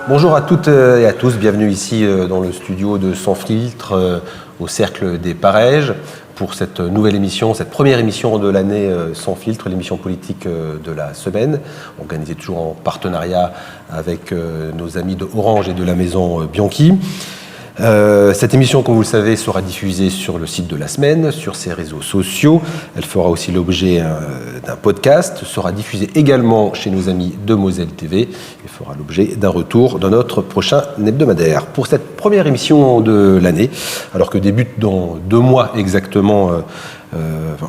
Bonjour à toutes et à tous, bienvenue ici dans le studio de Sans Filtre, au Cercle des Parèges, pour cette nouvelle émission, cette première émission de l'année Sans Filtre, l'émission politique de la semaine, organisée toujours en partenariat avec nos amis de Orange et de la maison Bianchi. Cette émission, comme vous le savez, sera diffusée sur le site de la semaine, sur ses réseaux sociaux. Elle fera aussi l'objet d'un podcast, sera diffusée également chez nos amis de Moselle TV et fera l'objet d'un retour dans notre prochain hebdomadaire. Pour cette première émission de l'année, alors que débute dans 2 mois exactement,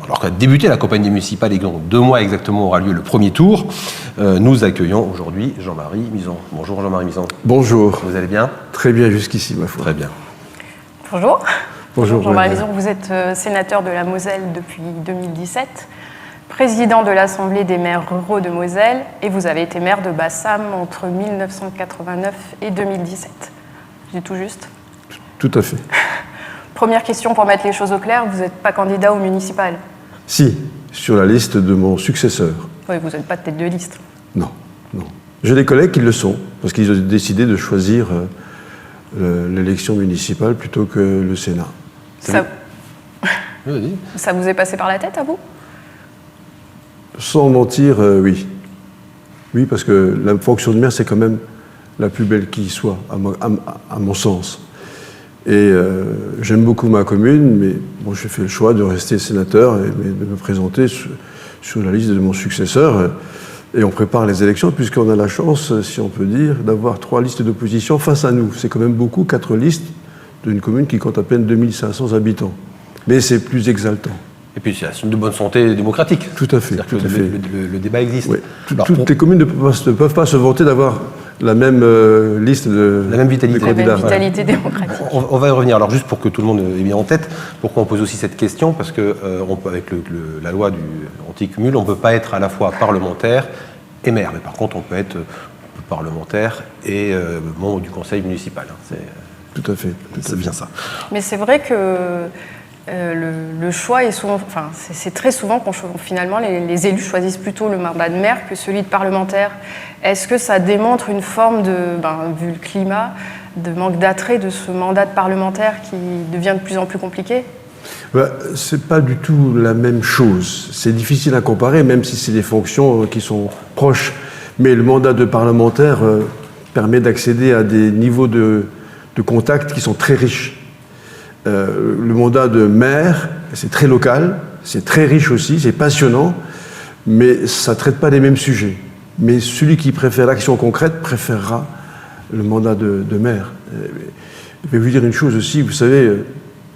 alors qu'a débuté la campagne municipale et dans 2 mois exactement aura lieu le premier tour, nous accueillons aujourd'hui Jean-Marie Misan. Bonjour Jean-Marie Misan. Bonjour. Vous allez bien? Très bien jusqu'ici, ma foi. Très bien. Bonjour. Bonjour Jean-Marie Misan, vous êtes sénateur de la Moselle depuis 2017, président de l'Assemblée des maires ruraux de Moselle et vous avez été maire de Bassam entre 1989 et 2017. C'est tout juste? Tout à fait. Première question pour mettre les choses au clair, vous n'êtes pas candidat au municipal? Si, sur la liste de mon successeur. Oui, vous n'êtes pas de tête de liste. Non, non. J'ai des collègues qui le sont, parce qu'ils ont décidé de choisir l'élection municipale plutôt que le Sénat. Ça vous est passé par la tête, à vous? Sans mentir, oui. Oui, parce que la fonction de maire, c'est quand même la plus belle qui soit, à mon sens. Et j'aime beaucoup ma commune, mais bon, j'ai fait le choix de rester sénateur et de me présenter sur la liste de mon successeur. Et on prépare les élections, puisqu'on a la chance, si on peut dire, d'avoir 3 listes d'opposition face à nous. C'est quand même beaucoup, 4 listes d'une commune qui compte à peine 2500 habitants. Mais c'est plus exaltant. Et puis c'est un signe de bonne santé démocratique. Tout à fait. Tout à fait. Le débat existe. Oui. Toutes les communes ne peuvent pas se vanter d'avoir la même liste de la même vitalité, de candidats. La même vitalité démocratique. On va y revenir. Alors juste pour que tout le monde ait bien en tête, pourquoi on pose aussi cette question? Parce que avec la loi du anti-cumul, on ne peut pas être à la fois parlementaire et maire. Mais par contre, on peut être parlementaire et membre du conseil municipal. Tout à fait. C'est bien ça. Mais c'est vrai que le choix est souvent, enfin, c'est très souvent qu'on finalement les élus choisissent plutôt le mandat de maire que celui de parlementaire. Est-ce que ça démontre une forme de, vu le climat, de manque d'attrait de ce mandat de parlementaire qui devient de plus en plus compliqué? C'est pas du tout la même chose. C'est difficile à comparer, même si c'est des fonctions qui sont proches. Mais le mandat de parlementaire permet d'accéder à des niveaux de contact qui sont très riches. Le mandat de maire, c'est très local, c'est très riche aussi, c'est passionnant, mais ça ne traite pas les mêmes sujets. Mais celui qui préfère l'action concrète préférera le mandat de maire. Je vais vous dire une chose aussi, vous savez,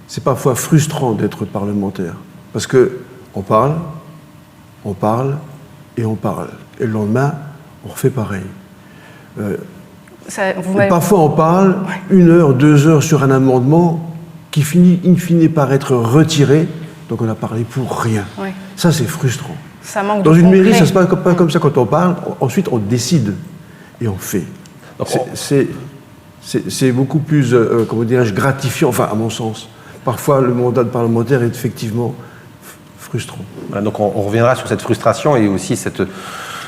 c'est parfois frustrant d'être parlementaire, parce qu'on parle, et on parle. Et le lendemain, on refait pareil. Parfois, on parle 1 heure, 2 heures sur un amendement qui finit in fine par être retiré, donc on a parlé pour rien. Oui. Ça, c'est frustrant. Ça manque Dans une mairie, ça ne se passe pas comme ça quand on parle. Ensuite, on décide et on fait. C'est beaucoup plus, comment dirais-je, gratifiant, enfin, à mon sens. Parfois, le mandat de parlementaire est effectivement frustrant. Voilà, donc on reviendra sur cette frustration et aussi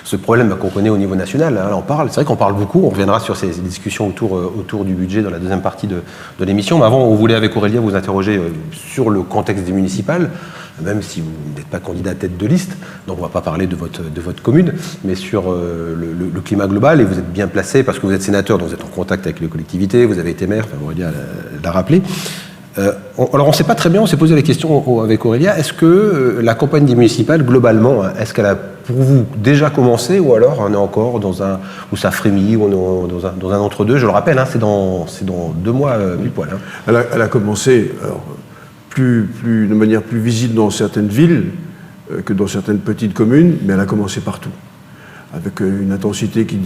ce problème qu'on connaît au niveau national. Là, on parle, c'est vrai qu'on parle beaucoup, on reviendra sur ces discussions autour du budget dans la deuxième partie de l'émission. Mais avant, on voulait avec Aurélia vous interroger sur le contexte des municipales, même si vous n'êtes pas candidat à tête de liste, donc on ne va pas parler de votre commune, mais sur le climat global. Et vous êtes bien placé parce que vous êtes sénateur, donc vous êtes en contact avec les collectivités, vous avez été maire, enfin, Aurélia l'a rappelé. Alors on ne sait pas très bien, on s'est posé la question avec Aurélia, est-ce que la campagne des municipales, globalement, est-ce qu'elle a pour vous déjà commencé ou alors on est encore dans un, où ça frémit, ou on est dans un entre-deux? Je le rappelle, hein, c'est dans 2 mois pile poil. Hein. Elle a commencé alors, de manière plus visible dans certaines villes que dans certaines petites communes, mais elle a commencé partout, avec une intensité qui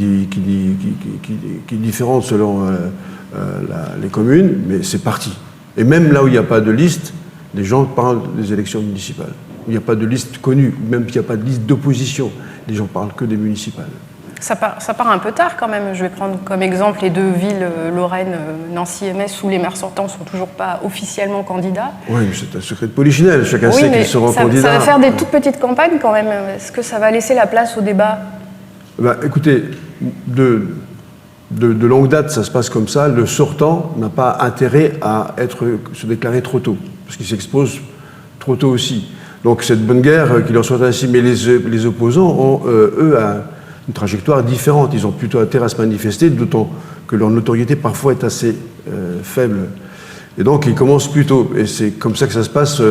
est différente selon les communes, mais c'est parti. Et même là où il n'y a pas de liste, les gens parlent des élections municipales. Où il n'y a pas de liste connue, même s'il n'y a pas de liste d'opposition, les gens parlent que des municipales. Ça part un peu tard quand même. Je vais prendre comme exemple les 2 villes lorraines, Nancy et Metz, où les maires sortants ne sont toujours pas officiellement candidats. Oui, mais c'est un secret de polichinelle. Chacun sait qu'ils seront candidats. Ça va faire des toutes petites campagnes quand même. Est-ce que ça va laisser la place au débat? Écoutez, de longue date, ça se passe comme ça. Le sortant n'a pas intérêt à se déclarer trop tôt, parce qu'il s'expose trop tôt aussi. Donc cette bonne guerre qu'il en soit ainsi, mais les opposants ont, eux, une trajectoire différente. Ils ont plutôt intérêt à se manifester, d'autant que leur notoriété parfois est assez faible. Et donc ils commencent plus tôt. Et c'est comme ça que ça se passe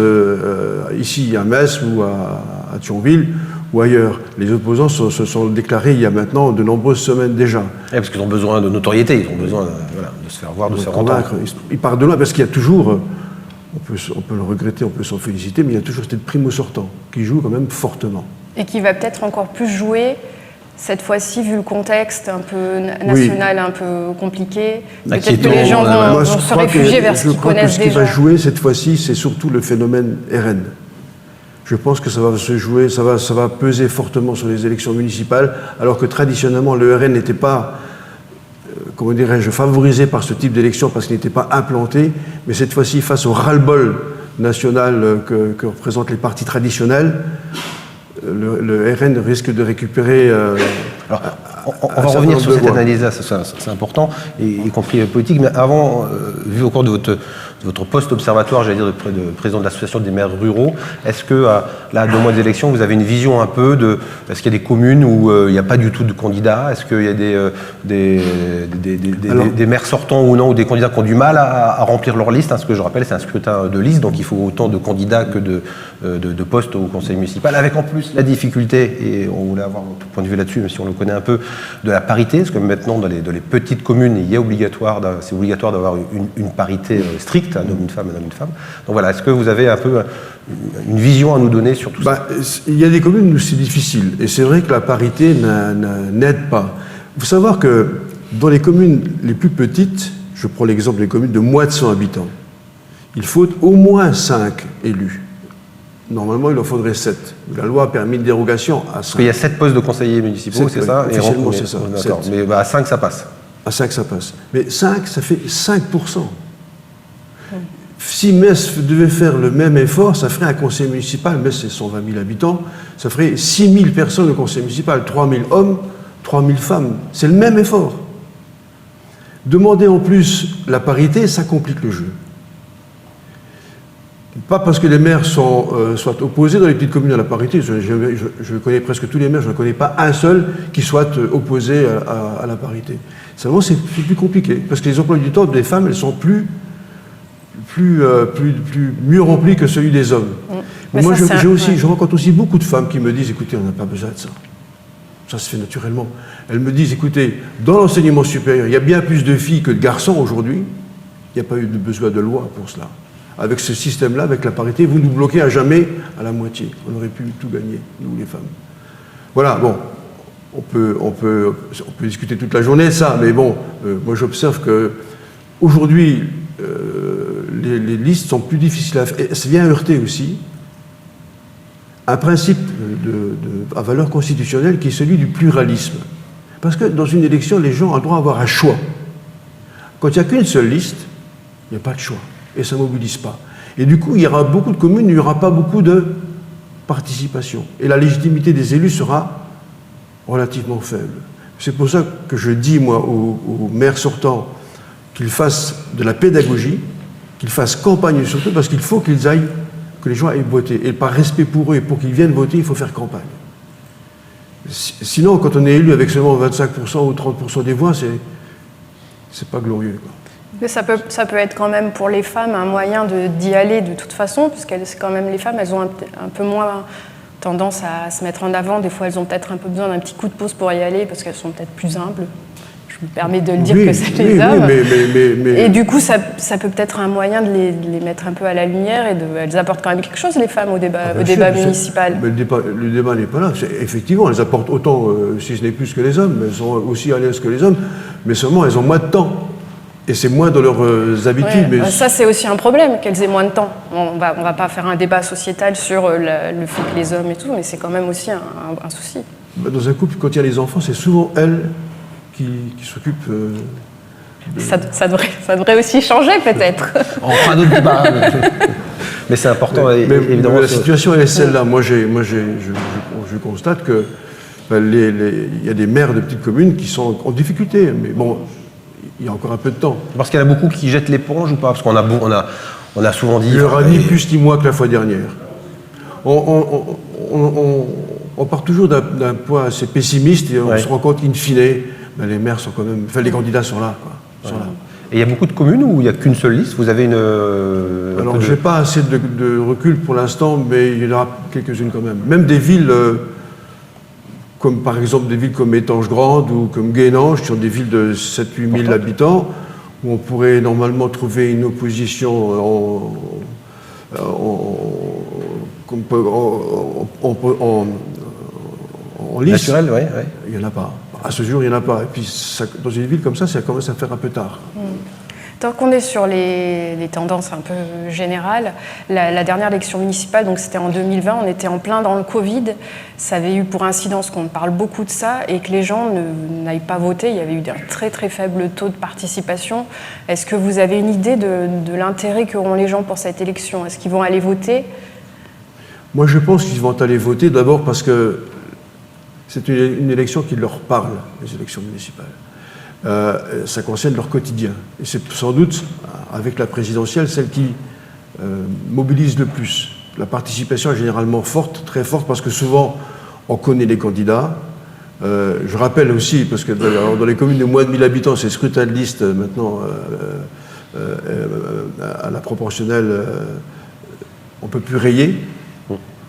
ici à Metz ou à Thionville ou ailleurs. Les opposants se sont déclarés il y a maintenant de nombreuses semaines déjà. Et parce qu'ils ont besoin de notoriété, ils ont besoin de se faire voir, de se faire entendre. Ils partent de loin parce qu'il y a toujours, on peut le regretter, on peut s'en féliciter, mais il y a toujours cette prime au sortant qui joue quand même fortement. Et qui va peut-être encore plus jouer cette fois-ci, vu le contexte un peu national, un peu compliqué. Peut-être que les gens vont se réfugier vers ce qu'ils connaissent déjà. Ce qui va jouer cette fois-ci, c'est surtout le phénomène RN. Je pense que ça va se jouer, ça va peser fortement sur les élections municipales, alors que traditionnellement le RN n'était pas, comment dirais-je, favorisé par ce type d'élection parce qu'il n'était pas implanté, mais cette fois-ci, face au ras-le-bol national que représentent les partis traditionnels, le RN risque de récupérer... Alors, on va revenir sur cette analyse-là, c'est important, y compris politique, mais avant, vu au cours de votre poste observatoire, j'allais dire, de président de l'association des maires ruraux, est-ce que, là, à 2 mois d'élection, vous avez une vision un peu de... Est-ce qu'il y a des communes où il n'y a pas du tout de candidats? Est-ce qu'il y a des maires sortants ou non, ou des candidats qui ont du mal à remplir leur liste? Ce que je rappelle, c'est un scrutin de liste, donc il faut autant de candidats que de postes au conseil municipal, avec en plus la difficulté, et on voulait avoir votre point de vue là-dessus, même si on le connaît un peu, de la parité, parce que maintenant, dans les petites communes, c'est obligatoire d'avoir une parité stricte, un homme, une femme, un homme, une femme. Donc voilà, est-ce que vous avez un peu une vision à nous donner sur tout ça? Il y a des communes où c'est difficile, et c'est vrai que la parité n'aide pas. Il faut savoir que dans les communes les plus petites, je prends l'exemple des communes de moins de 100 habitants, il faut au moins 5 élus. Normalement, il en faudrait 7. La loi a permis une dérogation à 5. Parce qu'il y a 7 postes de conseillers municipaux, c'est ça? Officiellement, c'est ça. D'accord, mais à 5, ça passe. À 5, ça passe. Mais 5, ça fait 5%. Si Metz devait faire le même effort, ça ferait un conseil municipal. Metz, c'est 120 000 habitants. Ça ferait 6 000 personnes au conseil municipal. 3 000 hommes, 3 000 femmes. C'est le même effort. Demander en plus la parité, ça complique le jeu. Pas parce que les maires soient opposés dans les petites communes à la parité. Je connais presque tous les maires, je ne connais pas un seul qui soit opposé à la parité. Seulement, c'est plus compliqué. Parce que les emplois du temps des femmes, elles sont mieux remplis que celui des hommes. Mais moi, je rencontre aussi beaucoup de femmes qui me disent, écoutez, on n'a pas besoin de ça. Ça se fait naturellement. Elles me disent, écoutez, dans l'enseignement supérieur, il y a bien plus de filles que de garçons aujourd'hui. Il n'y a pas eu besoin de loi pour cela. Avec ce système-là, avec la parité, vous nous bloquez à jamais à la moitié. On aurait pu tout gagner, nous les femmes. Voilà, bon, on peut discuter toute la journée de ça, mais bon, moi j'observe qu'aujourd'hui, les listes sont plus difficiles à faire. Et ça vient heurter aussi un principe à valeur constitutionnelle qui est celui du pluralisme. Parce que dans une élection, les gens ont le droit d'avoir un choix. Quand il n'y a qu'une seule liste, il n'y a pas de choix. Et ça ne mobilise pas. Et du coup, il y aura beaucoup de communes où il n'y aura pas beaucoup de participation. Et la légitimité des élus sera relativement faible. C'est pour ça que je dis, moi, aux maires sortants qu'ils fassent de la pédagogie, qu'ils fassent campagne surtout, parce qu'il faut que les gens aillent voter. Et par respect pour eux et pour qu'ils viennent voter, il faut faire campagne. Sinon, quand on est élu avec seulement 25% ou 30% des voix, c'est pas glorieux, quoi. Mais ça peut être quand même pour les femmes un moyen d'y aller de toute façon, puisqu'elles, quand même, les femmes, elles ont un peu moins tendance à se mettre en avant. Des fois, elles ont peut-être un peu besoin d'un petit coup de pouce pour y aller, parce qu'elles sont peut-être plus humbles. Je me permets de le dire que c'est les hommes. Mais... Et du coup, ça peut peut-être un moyen de les mettre un peu à la lumière, et elles apportent quand même quelque chose, les femmes, au débat municipal. Mais le débat n'est pas là. Effectivement, elles apportent autant, si ce n'est plus que les hommes, mais elles sont aussi à l'aise que les hommes, mais seulement elles ont moins de temps. Et c'est moins dans leurs habitudes. Ouais, mais... Ça, c'est aussi un problème, qu'elles aient moins de temps. On va pas faire un débat sociétal sur le fait que les hommes et tout, mais c'est quand même aussi un souci. Dans un couple, quand il y a les enfants, c'est souvent elles qui s'occupent... Ça devrait aussi changer, peut-être. On fera d'autres débats. Mais c'est important, évidemment. Mais la situation est celle-là. Moi, je constate que il y a des maires de petites communes qui sont en difficulté, mais bon, il y a encore un peu de temps. Parce qu'il y en a beaucoup qui jettent l'éponge ou pas? Parce qu'on a souvent dit... Il n'y aura ni plus ni moins que la fois dernière. On part toujours d'un point assez pessimiste et on se rend compte qu'in fine, les maires sont quand même... Enfin, les candidats sont là, quoi. Sont là. Et il y a beaucoup de communes où il n'y a qu'une seule liste? Vous avez une... Alors, je n'ai pas assez de recul pour l'instant, mais il y en aura quelques-unes quand même. Même des villes, comme par exemple des villes comme Étanges-Grande ou comme Guénange, qui sont des villes de 7-8 000 habitants, où on pourrait normalement trouver une opposition en liste. Naturel, oui. Il n'y en a pas. À ce jour, il n'y en a pas. Et puis, dans une ville comme ça commence à faire un peu tard. Tant qu'on est sur les tendances un peu générales, la dernière élection municipale, donc c'était en 2020, on était en plein dans le Covid. Ça avait eu pour incidence qu'on parle beaucoup de ça et que les gens n'aillent pas voter. Il y avait eu un très très faible taux de participation. Est-ce que vous avez une idée de l'intérêt qu'auront les gens pour cette élection? Est-ce qu'ils vont aller voter? Moi, je pense qu'ils vont aller voter d'abord parce que c'est une élection qui leur parle, les élections municipales. Ça concerne leur quotidien. Et c'est sans doute, avec la présidentielle, celle qui mobilise le plus. La participation est généralement forte, très forte, parce que souvent, on connaît les candidats. Je rappelle aussi, parce que dans les communes de moins de 1000 habitants, c'est scrutin de liste maintenant à la proportionnelle, on ne peut plus rayer.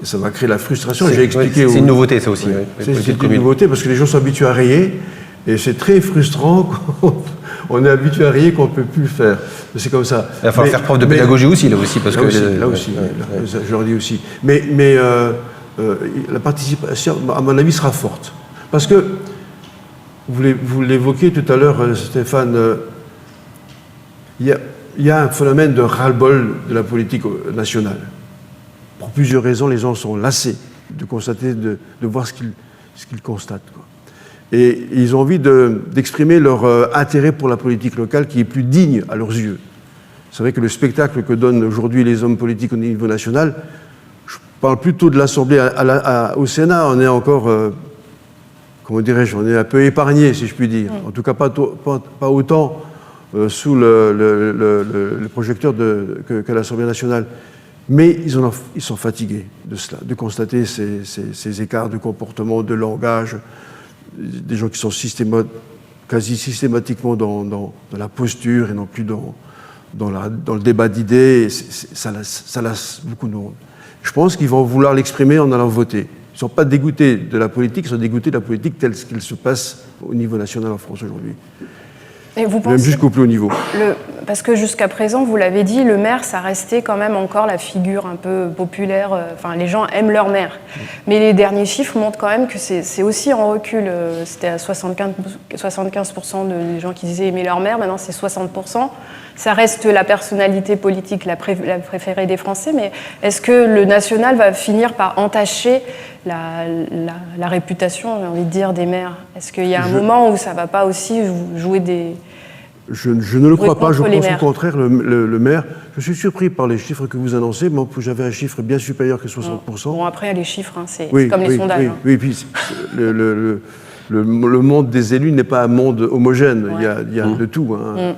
Et ça va créer la frustration. J'ai expliqué. C'est une nouveauté, ça aussi. C'est une nouveauté, parce que les gens sont habitués à rayer. Et c'est très frustrant quand on est habitué à rayer qu'on ne peut plus le faire. C'est comme ça. Il va falloir faire preuve de pédagogie aussi, là aussi. Parce là aussi, je leur dis aussi. Mais la participation, à mon avis, sera forte. Parce que, vous l'évoquiez tout à l'heure, Stéphane, il y a un phénomène de ras-le-bol de la politique nationale. Pour plusieurs raisons, les gens sont lassés de constater, de voir ce qu'ils constatent, quoi. Et ils ont envie d'exprimer leur intérêt pour la politique locale qui est plus digne à leurs yeux. C'est vrai que le spectacle que donnent aujourd'hui les hommes politiques au niveau national, je parle plutôt de l'Assemblée. Au Sénat, on est encore, comment dirais-je, on est un peu épargné, si je puis dire. En tout cas, pas autant sous le projecteur qu'à l'Assemblée nationale. Mais ils sont fatigués de cela, de constater ces écarts de comportement, de langage, des gens qui sont quasi systématiquement dans la posture et non plus dans le débat d'idées. Ça lasse beaucoup de monde. Je pense qu'ils vont vouloir l'exprimer en allant voter. Ils ne sont pas dégoûtés de la politique, ils sont dégoûtés de la politique telle qu'elle se passe au niveau national en France aujourd'hui. Et vous pensez, même jusqu'au plus haut niveau. Parce que jusqu'à présent, vous l'avez dit, le maire, ça restait quand même encore la figure un peu populaire. Enfin, les gens aiment leur maire. Mais les derniers chiffres montrent quand même que c'est aussi en recul. C'était à 75% des gens qui disaient aimer leur maire. Maintenant, c'est 60%. Ça reste la personnalité politique la préférée des Français. Mais est-ce que le national va finir par entacher la réputation, j'ai envie de dire, des maires? Est-ce qu'il y a un moment où ça ne va pas aussi jouer des... Je ne le crois pas, je pense au contraire, le maire, je suis surpris par les chiffres que vous annoncez, moi j'avais un chiffre bien supérieur que 60%. Bon, après, les chiffres, hein, c'est comme les sondages. Oui, puis le monde des élus n'est pas un monde homogène, il y a de tout. Hein.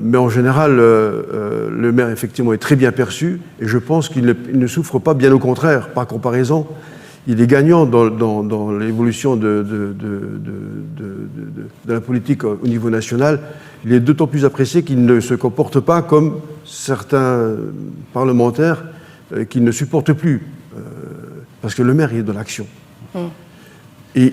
Mais en général, le maire, effectivement, est très bien perçu, et je pense qu'il ne souffre pas, bien au contraire, par comparaison. Il est gagnant dans l'évolution de la politique au niveau national. Il est d'autant plus apprécié qu'il ne se comporte pas comme certains parlementaires qu'il ne supporte plus. Parce que le maire, il est dans l'action. Et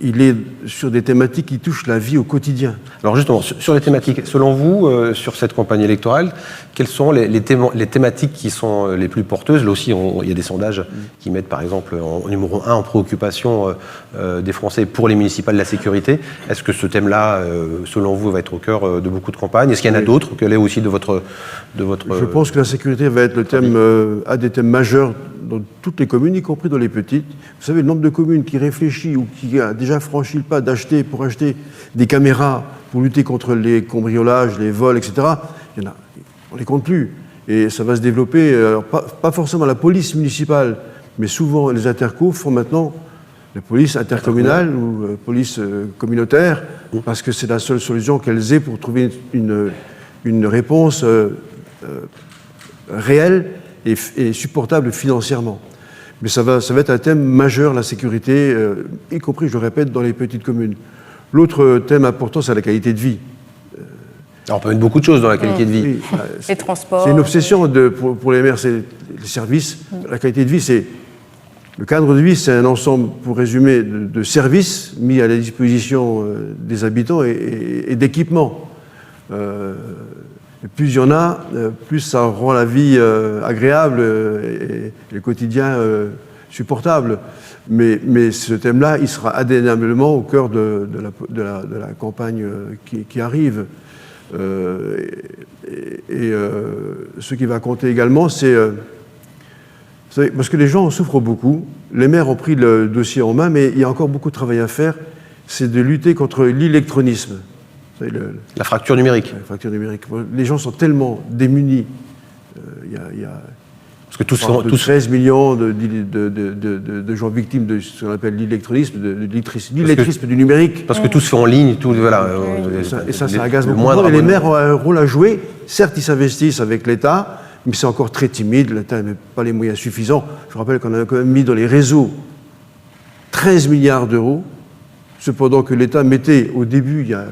il est sur des thématiques qui touchent la vie au quotidien. Alors justement, sur les thématiques, selon vous, sur cette campagne électorale, quelles sont les thématiques qui sont les plus porteuses? Là aussi, il y a des sondages qui mettent par exemple en numéro 1 en préoccupation des Français pour les municipales, la sécurité. Est-ce que ce thème-là, selon vous, va être au cœur de beaucoup de campagnes? Est-ce qu'il y en a d'autres? Quel est aussi de votre... Je pense que la sécurité va être le thème, un des thèmes majeurs dans toutes les communes, y compris dans les petites. Vous savez, le nombre de communes qui réfléchit ou qui a déjà franchi le pas pour acheter des caméras pour lutter contre les cambriolages, les vols, etc., il y en a, on ne les compte plus. Et ça va se développer, alors pas forcément la police municipale, mais souvent les intercos font maintenant la police intercommunale ou police communautaire, parce que c'est la seule solution qu'elles aient pour trouver une réponse réelle et supportable financièrement. Mais ça va être un thème majeur, la sécurité, y compris, je le répète, dans les petites communes. L'autre thème important, c'est la qualité de vie. Alors, on peut mettre beaucoup de choses dans la qualité de vie. Oui, Les transports. c'est une obsession pour les maires, c'est les services. La qualité de vie, c'est... Le cadre de vie, c'est un ensemble, pour résumer, de services mis à la disposition des habitants et d'équipements. Plus il y en a, plus ça rend la vie agréable et le quotidien supportable. Mais ce thème-là, il sera indéniablement au cœur de la campagne qui arrive. Ce qui va compter également, c'est... parce que les gens en souffrent beaucoup. Les maires ont pris le dossier en main, mais il y a encore beaucoup de travail à faire. C'est de lutter contre l'électronisme. La fracture numérique. La fracture numérique. Les gens sont tellement démunis. Il y a Parce que tous 13 millions de gens victimes de ce qu'on appelle l'illectronisme, l'illettrisme du numérique. Parce que tout se fait en ligne, tout, voilà. Et ça agace beaucoup. Et les maires ont un rôle à jouer. Certes, ils s'investissent avec l'État, mais c'est encore très timide. L'État n'a pas les moyens suffisants. Je rappelle qu'on a quand même mis dans les réseaux 13 milliards d'euros, cependant que l'État mettait au début, il y a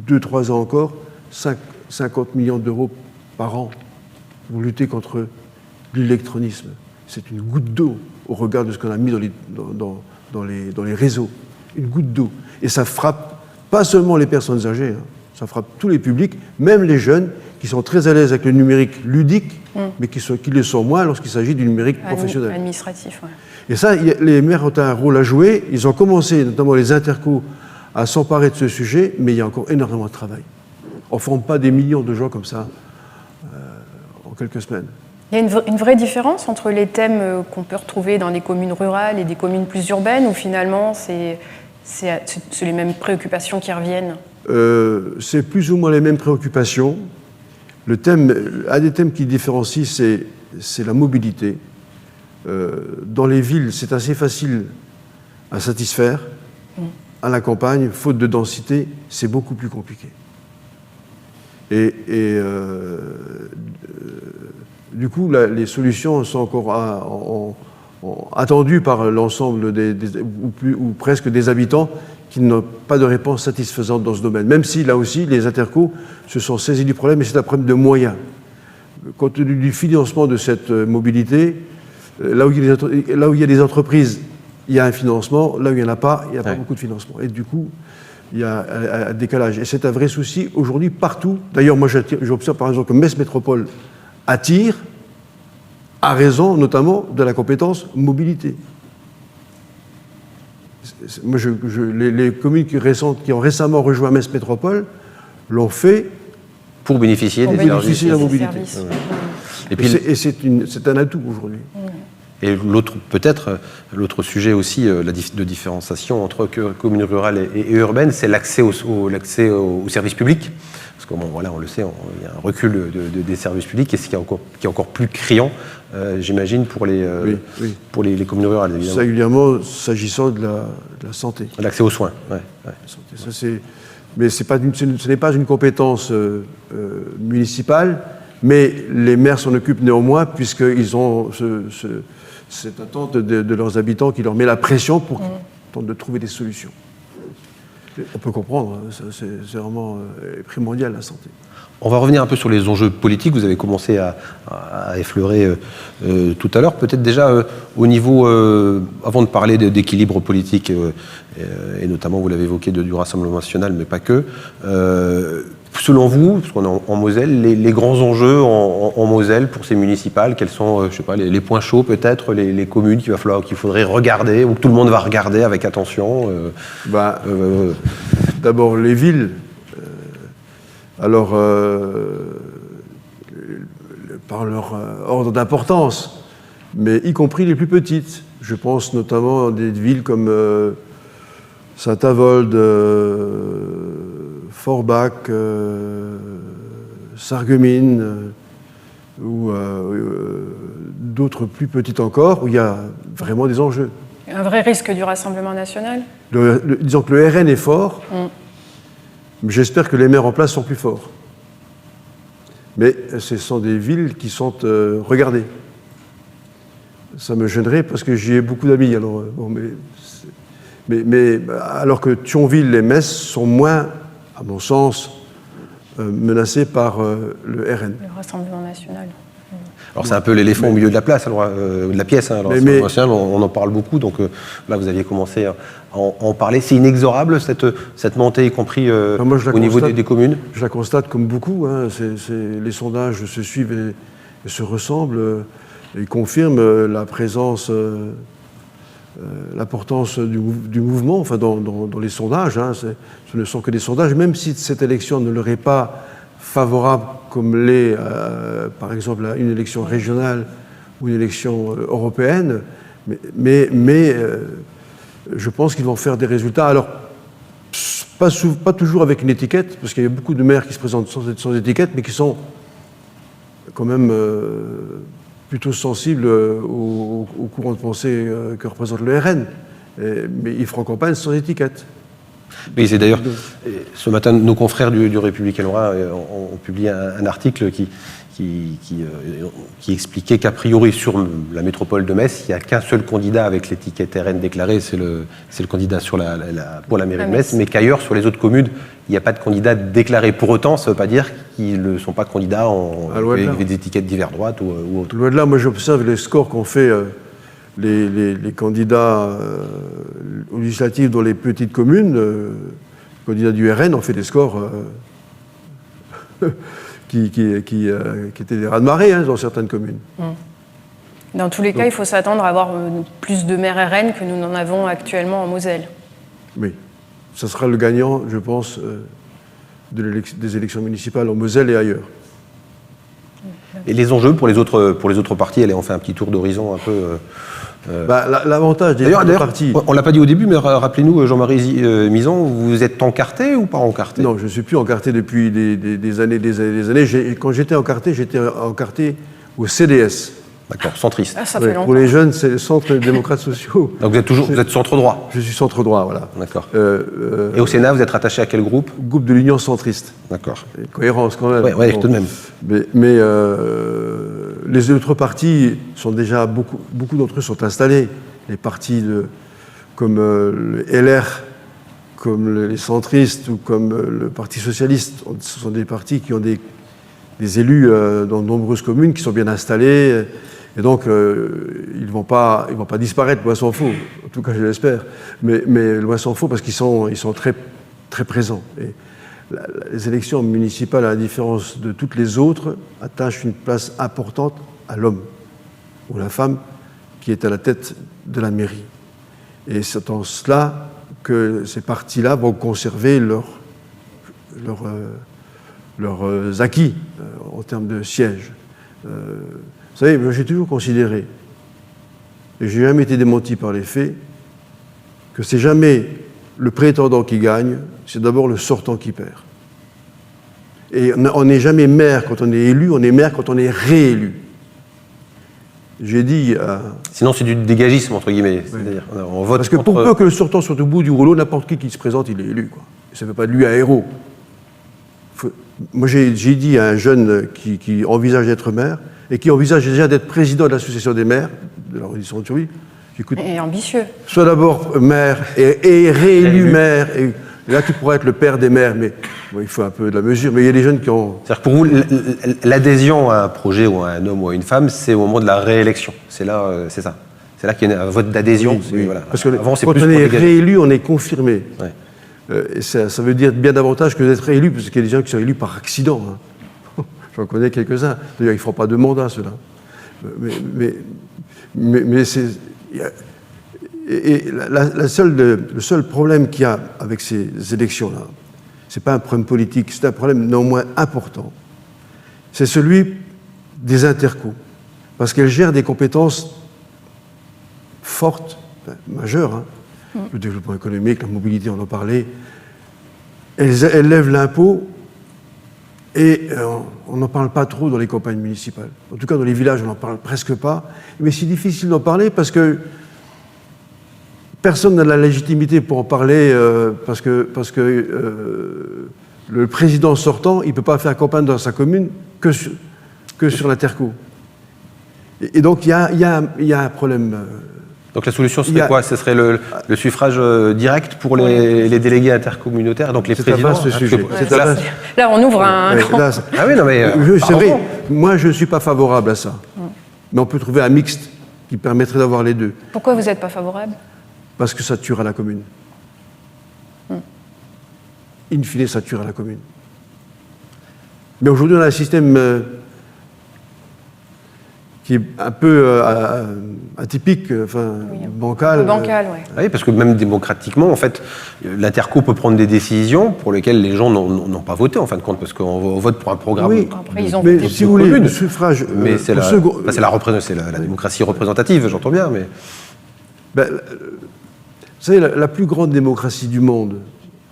2-3 ans encore, 50 millions d'euros par an pour lutter contre l'électronisme. C'est une goutte d'eau au regard de ce qu'on a mis dans les réseaux. Une goutte d'eau. Et ça frappe pas seulement les personnes âgées, ça frappe tous les publics, même les jeunes qui sont très à l'aise avec le numérique ludique, mais qui le sont moins lorsqu'il s'agit du numérique professionnel. Administratif, ouais. Et ça, les maires ont un rôle à jouer. Ils ont commencé, notamment les intercos, à s'emparer de ce sujet, mais il y a encore énormément de travail. On ne forme pas des millions de gens comme ça en quelques semaines. Il y a une vraie différence entre les thèmes qu'on peut retrouver dans les communes rurales et des communes plus urbaines, où finalement c'est les mêmes préoccupations qui reviennent? C'est plus ou moins les mêmes préoccupations. Un des thèmes qui différencie, c'est la mobilité. Dans les villes, c'est assez facile à satisfaire. À la campagne, faute de densité, c'est beaucoup plus compliqué. Du coup, les solutions sont encore attendues par l'ensemble ou presque des habitants qui n'ont pas de réponse satisfaisante dans ce domaine. Même si, là aussi, les intercos se sont saisis du problème, mais c'est un problème de moyens. Compte tenu du financement de cette mobilité, là où il y a des entreprises, il y a un financement. Là où il n'y en a pas, il n'y a pas beaucoup de financement. Et du coup, il y a un décalage. Et c'est un vrai souci aujourd'hui partout. D'ailleurs, moi, j'observe par exemple que Metz Métropole attire, à raison notamment de la compétence mobilité. Moi, les communes qui ont récemment rejoint Metz Métropole l'ont fait pour bénéficier des services. de la mobilité. Et c'est un atout aujourd'hui. Et l'autre sujet aussi de différenciation entre communes rurales et urbaines, c'est l'accès aux services publics. Parce que voilà, on le sait, il y a un recul des services publics, et ce qui est encore plus criant, j'imagine, pour les communes rurales, évidemment. Singulièrement s'agissant de la santé. L'accès aux soins, ouais. Mais ce n'est pas une compétence municipale, mais les maires s'en occupent néanmoins, puisqu'ils ont cette attente de leurs habitants qui leur met la pression pour tenter de trouver des solutions. On peut comprendre, c'est vraiment primordial, la santé. On va revenir un peu sur les enjeux politiques. Vous avez commencé à effleurer tout à l'heure. Peut-être déjà au niveau, avant de parler d'équilibre politique, et notamment, vous l'avez évoqué, du Rassemblement national, mais pas que, selon vous, parce qu'on est en Moselle, les grands enjeux en Moselle pour ces municipales, quels sont, je sais pas, les points chauds peut-être, les communes qu'il faudrait regarder, ou que tout le monde va regarder avec attention D'abord, les villes. Alors, par leur ordre d'importance, mais y compris les plus petites. Je pense notamment à des villes comme Saint-Avold, Forbach, Sarreguemines, ou d'autres plus petites encore, où il y a vraiment des enjeux. Un vrai risque du Rassemblement national? Disons que le RN est fort, mais j'espère que les maires en place sont plus forts. Mais ce sont des villes qui sont regardées. Ça me gênerait parce que j'y ai beaucoup d'amis. Alors, mais alors que Thionville et Metz sont moins, à mon sens, menacés par le RN. Le Rassemblement national. Alors c'est un peu l'éléphant au milieu de la place, alors, de la pièce. Hein, alors, on en parle beaucoup, donc là vous aviez commencé à en parler. C'est inexorable cette montée, y compris au niveau des communes? Je la constate comme beaucoup. Hein, les sondages se suivent et se ressemblent. Ils confirment la présence, l'importance du mouvement, enfin dans les sondages. Hein, ce ne sont que des sondages, même si cette élection ne leur est pas favorable comme l'est, par exemple, une élection régionale ou une élection européenne, mais je pense qu'ils vont faire des résultats. Alors, pas toujours avec une étiquette, parce qu'il y a beaucoup de maires qui se présentent sans étiquette, mais qui sont quand même plutôt sensibles au courant de pensée que représente le RN. Mais ils feront campagne sans étiquette. Oui, c'est d'ailleurs, ce matin, nos confrères du Républicain Lorrain ont publié un article qui expliquait qu'a priori, sur la métropole de Metz, il n'y a qu'un seul candidat avec l'étiquette RN déclarée, c'est le candidat pour la mairie de Metz, mais qu'ailleurs, sur les autres communes, il n'y a pas de candidat déclaré. Pour autant, ça ne veut pas dire qu'ils ne sont pas candidats avec des étiquettes divers droite ou autre. Loin de là, moi j'observe les scores qu'ont fait les candidats aux législatives dans les petites communes, les candidats du RN ont fait des scores qui étaient des raz-de-marée dans certaines communes. Dans tous les cas, il faut s'attendre à avoir plus de maires RN que nous n'en avons actuellement en Moselle. Oui, ça sera le gagnant, je pense, des élections municipales en Moselle et ailleurs. Et les enjeux pour les autres partis, allez, on fait un petit tour d'horizon un peu. L'avantage des partis. On ne l'a pas dit au début, mais rappelez-nous, Jean-Marie Mison, vous êtes encarté ou pas encarté? Non, je ne suis plus encarté depuis des années. Quand j'étais encarté au CDS. D'accord, centriste. Ah, ça fait longtemps. Pour les jeunes, c'est le Centre démocrate sociaux. Donc vous êtes centre droit? Je suis centre droit, voilà. D'accord. Et au Sénat, vous êtes rattaché à quel groupe? Groupe de l'Union centriste. D'accord. Cohérence quand même. Oui, tout de même. Mais les autres partis sont déjà, beaucoup d'entre eux sont installés. Les partis comme le LR, comme les centristes ou comme le Parti socialiste, ce sont des partis qui ont des élus dans de nombreuses communes qui sont bien installés. Et donc, ils vont pas disparaître, loin s'en faut. En tout cas, je l'espère. Mais loin s'en faut parce qu'ils sont très, très présents. Et les élections municipales, à la différence de toutes les autres, attachent une place importante à l'homme ou la femme qui est à la tête de la mairie. Et c'est en cela que ces partis-là vont conserver leurs acquis en termes de sièges. Vous savez, j'ai toujours considéré, et je n'ai jamais été démenti par les faits, que c'est jamais le prétendant qui gagne, c'est d'abord le sortant qui perd. Et on n'est jamais maire quand on est élu, on est maire quand on est réélu. J'ai dit... Sinon, c'est du dégagisme, entre guillemets. Oui. C'est-à-dire, on vote parce que pour peu que le sortant soit au bout du rouleau, n'importe qui se présente, il est élu, quoi. Ça ne fait pas de lui un héros. Moi, j'ai dit à un jeune qui envisage d'être maire, et qui envisage déjà d'être président de l'association des maires, de l'arrondissement de Thionville. Et ambitieux. Sois d'abord maire et réélu maire. Et là, tu pourrais être le père des maires, mais bon, il faut un peu de la mesure. Mais il y a des jeunes qui ont... C'est-à-dire que pour vous, l'adhésion à un projet ou à un homme ou à une femme, c'est au moment de la réélection. C'est là, c'est ça. C'est là qu'il y a un vote d'adhésion. Oui. Voilà. Parce que avant, quand on est réélu, on est confirmé. Ouais. Et ça veut dire bien davantage que d'être réélu, parce qu'il y a des gens qui sont élus par accident. J'en connais quelques-uns. D'ailleurs, ils ne feront pas de mandat, ceux-là. Mais c'est... le seul problème qu'il y a avec ces élections-là, ce n'est pas un problème politique, c'est un problème néanmoins important. C'est celui des intercos. Parce qu'elles gèrent des compétences fortes, majeures. Le développement économique, la mobilité, on en parlait. Elles lèvent l'impôt. Et on n'en parle pas trop dans les campagnes municipales. En tout cas, dans les villages, on n'en parle presque pas. Mais c'est difficile d'en parler parce que personne n'a la légitimité pour en parler parce que le président sortant, il ne peut pas faire campagne dans sa commune que sur l'interco. Et donc, il y a un problème. Donc la solution serait quoi? Ce serait le suffrage direct pour les délégués intercommunautaires, donc les présidents. C'est un vaste sujet. Là, on ouvre un grand... Ah oui, non mais... c'est vrai, moi je ne suis pas favorable à ça. Mais on peut trouver un mixte qui permettrait d'avoir les deux. Pourquoi vous n'êtes pas favorable? Parce que ça tuera la commune. In fine, ça tuera la commune. Mais aujourd'hui, on a un système qui est un peu atypique, bancal. Bancal, oui. Oui, parce que même démocratiquement, en fait, l'interco peut prendre des décisions pour lesquelles les gens n'ont pas voté, en fin de compte, parce qu'on vote pour un programme. Oui, après, ils ont mais voté si vous voulez, le suffrage... Mais c'est la démocratie représentative, j'entends bien, mais... Ben, vous savez, la plus grande démocratie du monde,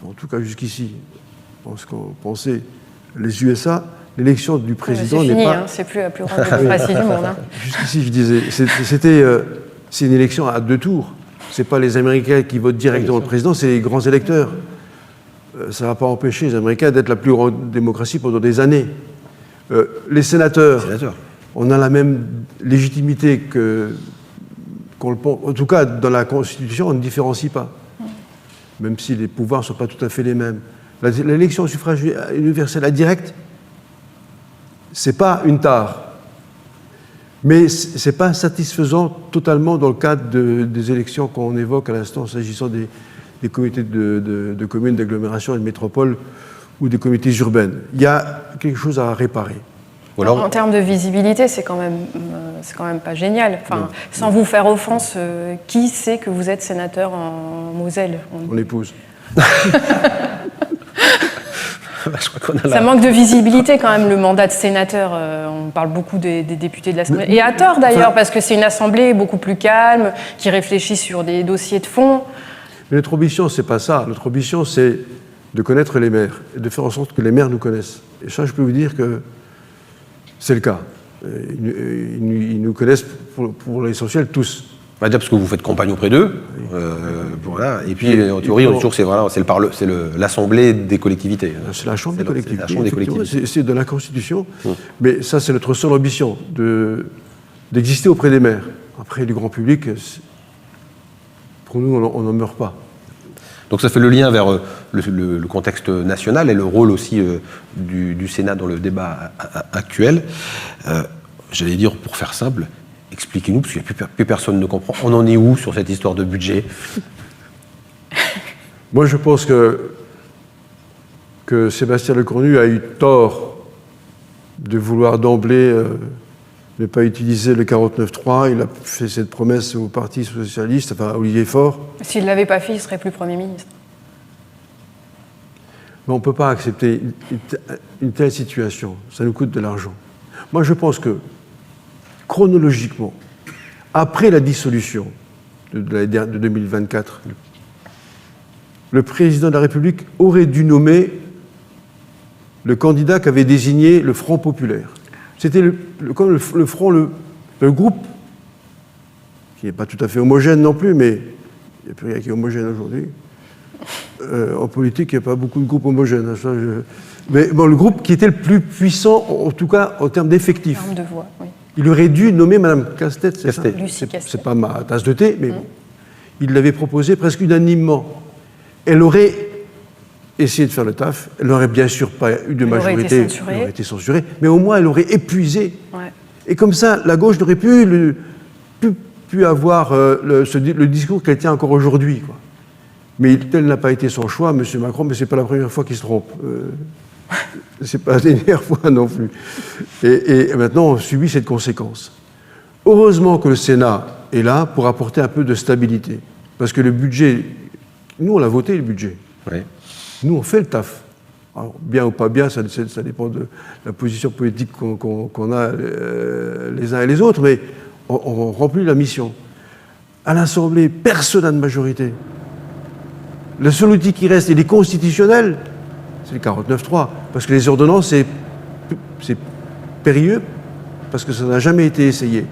en tout cas jusqu'ici, je pense qu'on pensait les USA, l'élection du président n'est pas... C'est plus la plus grande démocratie du monde. Jusqu'ici, je disais, c'est une élection à 2 tours. C'est pas les Américains qui votent directement le président, c'est les grands électeurs. Ça ne va pas empêcher les Américains d'être la plus grande démocratie pendant des années. Les sénateurs, on a la même légitimité qu'on le pense. En tout cas, dans la Constitution, on ne différencie pas. Même si les pouvoirs ne sont pas tout à fait les mêmes. L'élection au suffrage universel indirect, c'est pas une tare. Mais ce n'est pas satisfaisant totalement dans le cadre des élections qu'on évoque à l'instant, s'agissant des comités de communes, d'agglomération et de métropole ou des comités urbaines. Il y a quelque chose à réparer. En termes de visibilité, c'est quand même pas génial. Enfin, sans vous faire offense, qui sait que vous êtes sénateur en Moselle? Mon épouse. Ça manque de visibilité quand même, le mandat de sénateur. On parle beaucoup des députés de l'Assemblée. Et à tort d'ailleurs, parce que c'est une assemblée beaucoup plus calme, qui réfléchit sur des dossiers de fond. Mais notre ambition, c'est pas ça. Notre ambition, c'est de connaître les maires et de faire en sorte que les maires nous connaissent. Et ça, je peux vous dire que c'est le cas. Ils nous connaissent pour l'essentiel tous. Déjà parce que vous faites campagne auprès d'eux, voilà. Et puis en théorie, on dit toujours que c'est l'assemblée des collectivités. C'est la chambre des collectivités. C'est la chambre des collectivités. C'est de la Constitution, mais ça c'est notre seule ambition, d'exister auprès des maires. Après du grand public, pour nous on n'en meurt pas. Donc ça fait le lien vers le contexte national et le rôle aussi du Sénat dans le débat actuel. J'allais dire, pour faire simple, expliquez-nous, parce que plus personne ne comprend. On en est où sur cette histoire de budget? Moi, je pense que Sébastien Lecornu a eu tort de vouloir d'emblée ne pas utiliser le 49.3. Il a fait cette promesse au Parti socialiste, enfin à Olivier Faure. S'il ne l'avait pas fait, il serait plus Premier ministre. Mais on ne peut pas accepter une telle situation. Ça nous coûte de l'argent. Moi, je pense que chronologiquement, après la dissolution de 2024, le président de la République aurait dû nommer le candidat qu'avait désigné le Front populaire. C'était comme le Front, le groupe, qui n'est pas tout à fait homogène non plus, mais il n'y a plus rien qui est homogène aujourd'hui. En politique, il n'y a pas beaucoup de groupes homogènes. Mais bon, le groupe qui était le plus puissant, en tout cas en termes d'effectifs. En termes de voix, oui. Il aurait dû nommer Mme Castet, c'est ça? Lucie Castet. C'est pas ma tasse de thé, mais bon. Il l'avait proposé presque unanimement. Elle aurait essayé de faire le taf. Elle n'aurait bien sûr pas eu de majorité. Elle aurait été censurée. Mais au moins, elle aurait épuisé. Ouais. Et comme ça, la gauche n'aurait plus avoir le discours qu'elle tient encore aujourd'hui, quoi. Mais tel n'a pas été son choix, M. Macron, mais ce n'est pas la première fois qu'il se trompe. Ce n'est pas la dernière fois non plus. Et maintenant, on subit cette conséquence. Heureusement que le Sénat est là pour apporter un peu de stabilité. Parce que le budget, nous, on l'a voté, le budget. Oui. Nous, on fait le taf. Alors, bien ou pas bien, ça dépend de la position politique qu'on a les uns et les autres, mais on remplit la mission. À l'Assemblée, personne n'a de majorité. Le seul outil qui reste, il est constitutionnel, c'est le 49.3, parce que les ordonnances, c'est périlleux, parce que ça n'a jamais été essayé.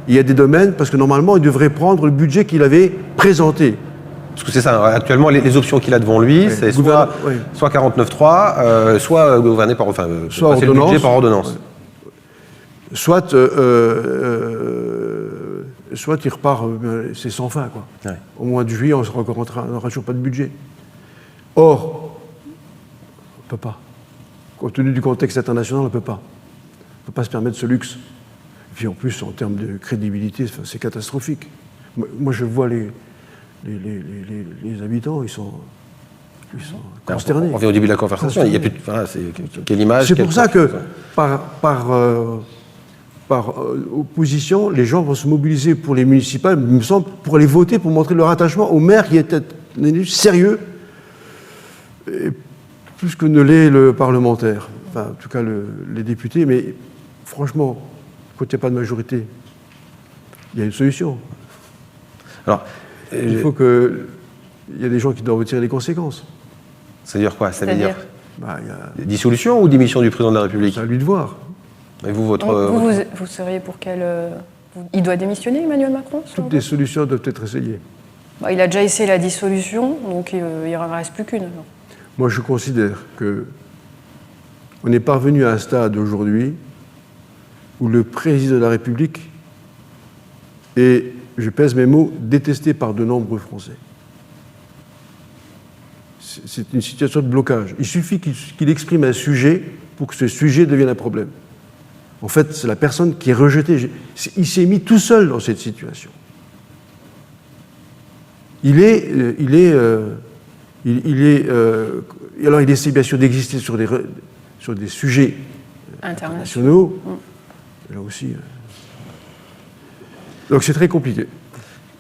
Il y a des domaines, parce que normalement, il devrait prendre le budget qu'il avait présenté. Parce que c'est ça, actuellement, les options qu'il a devant lui, c'est soit 49.3, soit gouverner par, soit passer le budget par ordonnance. Soit il repart, c'est sans fin, quoi. Ouais. Au mois de juillet, on n'aura toujours pas de budget. Or, on ne peut pas. Compte tenu du contexte international, on ne peut pas. On ne peut pas se permettre ce luxe. Et puis en plus, en termes de crédibilité, c'est catastrophique. Moi, je vois les habitants, ils sont consternés. On revient au début de la conversation, il y a plus de... quelle image. C'est pour ça que, par opposition, les gens vont se mobiliser pour les municipales, il me semble, pour les voter, pour montrer leur attachement au maire qui était un élu sérieux, et plus que ne l'est le parlementaire. Enfin, en tout cas, les députés. Mais franchement, quand il n'y a pas de majorité, il y a une solution. Alors, il faut qu'il y a des gens qui doivent retirer les conséquences. Ça veut dire quoi? Ça veut dire dissolution ou démission du président de la République? C'est à lui de voir. Et vous, vous seriez pour quel... Il doit démissionner, Emmanuel Macron? Toutes les solutions doivent être essayées. Il a déjà essayé la dissolution, donc il n'en reste plus qu'une. Moi, je considère qu'on est parvenu à un stade aujourd'hui où le président de la République est, je pèse mes mots, détesté par de nombreux Français. C'est une situation de blocage. Il suffit qu'il exprime un sujet pour que ce sujet devienne un problème. En fait, c'est la personne qui est rejetée. Il s'est mis tout seul dans cette situation. Il essaie bien sûr d'exister sur des sujets internationaux. Là aussi. Donc c'est très compliqué.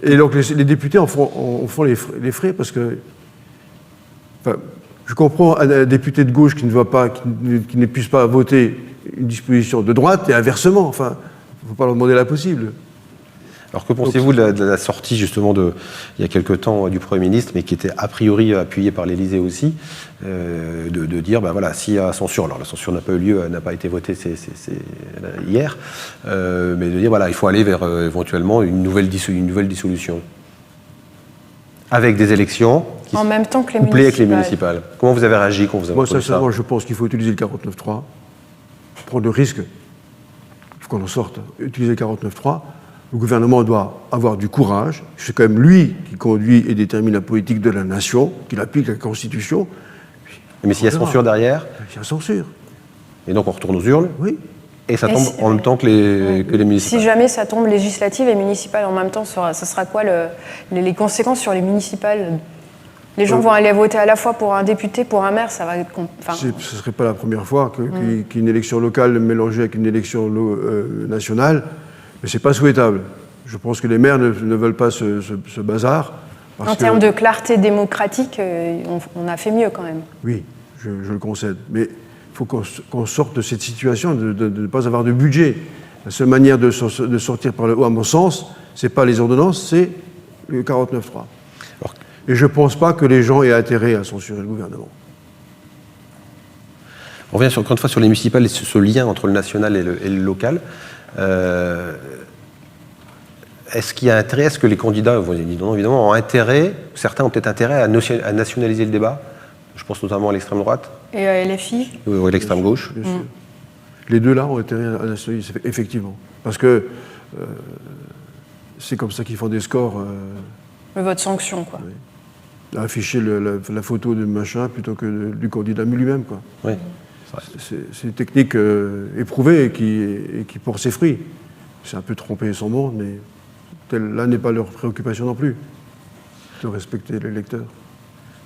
Et donc les députés en font les frais parce que. Enfin, je comprends un député de gauche qui ne puisse pas voter une disposition de droite et inversement. Enfin, il ne faut pas leur demander l'impossible. Alors que pensez-vous de la sortie justement il y a quelque temps du Premier ministre, mais qui était a priori appuyée par l'Élysée aussi, de dire, s'il y a censure, alors la censure n'a pas eu lieu, n'a pas été votée hier, mais de dire, il faut aller vers éventuellement une nouvelle dissolution. Avec des élections qui en même temps que couplées avec les municipales. Comment vous avez réagi quand vous avez entendu ça? Moi, sincèrement, ça je pense qu'il faut utiliser le 49.3, prendre le risque, il faut qu'on en sorte, utiliser le 49.3. Le gouvernement doit avoir du courage. C'est quand même lui qui conduit et détermine la politique de la nation, qu'il applique la Constitution. Mais s'il y a censure derrière? Il y a censure. Et donc on retourne aux urnes? Oui. Et ça tombe en même temps que les municipales? Si jamais ça tombe législative et municipale en même temps, ça sera quoi les conséquences sur les municipales? Les gens vont aller voter à la fois pour un député, pour un maire, ça va être... Ce ne serait pas la première fois qu'une élection locale mélangée avec une élection nationale. Mais ce n'est pas souhaitable. Je pense que les maires ne veulent pas ce bazar. En termes de clarté démocratique, on a fait mieux quand même. Oui, je le concède. Mais il faut qu'on sorte de cette situation de ne pas avoir de budget. La seule manière de sortir par le haut, à mon sens, ce n'est pas les ordonnances, c'est le 49.3. Et je ne pense pas que les gens aient intérêt à censurer le gouvernement. On revient encore une fois sur les municipales et ce lien entre le national et le local. Est-ce qu'il y a intérêt, est-ce que les candidats, évidemment, ont intérêt, certains ont peut-être intérêt à nationaliser le débat? Je pense notamment à l'extrême droite. Et à LFI? Ou à l'extrême gauche. Bien sûr. Les deux là ont intérêt à nationaliser, effectivement. Parce que c'est comme ça qu'ils font des scores. Le vote sanction, quoi. Oui. Afficher la photo de machin plutôt que du candidat lui-même, quoi. Oui. C'est une technique éprouvée et qui porte ses fruits. C'est un peu tromper son monde, mais là n'est pas leur préoccupation non plus, de respecter les lecteurs.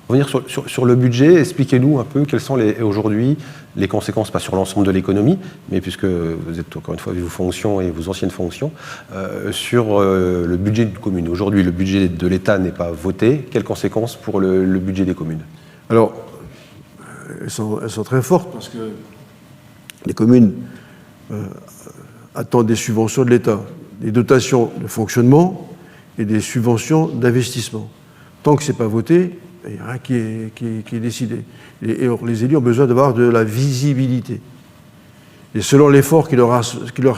Revenir sur le budget, expliquez-nous un peu quelles sont aujourd'hui les conséquences, pas sur l'ensemble de l'économie, mais puisque vous êtes encore une fois vos fonctions et vos anciennes fonctions, sur le budget de commune. Aujourd'hui, le budget de l'État n'est pas voté. Quelles conséquences pour le budget des communes? Alors, elles sont très fortes parce que les communes attendent des subventions de l'État, des dotations de fonctionnement et des subventions d'investissement. Tant que ce n'est pas voté, il n'y a rien qui est décidé. Et les élus ont besoin d'avoir de la visibilité. Et selon l'effort qui leur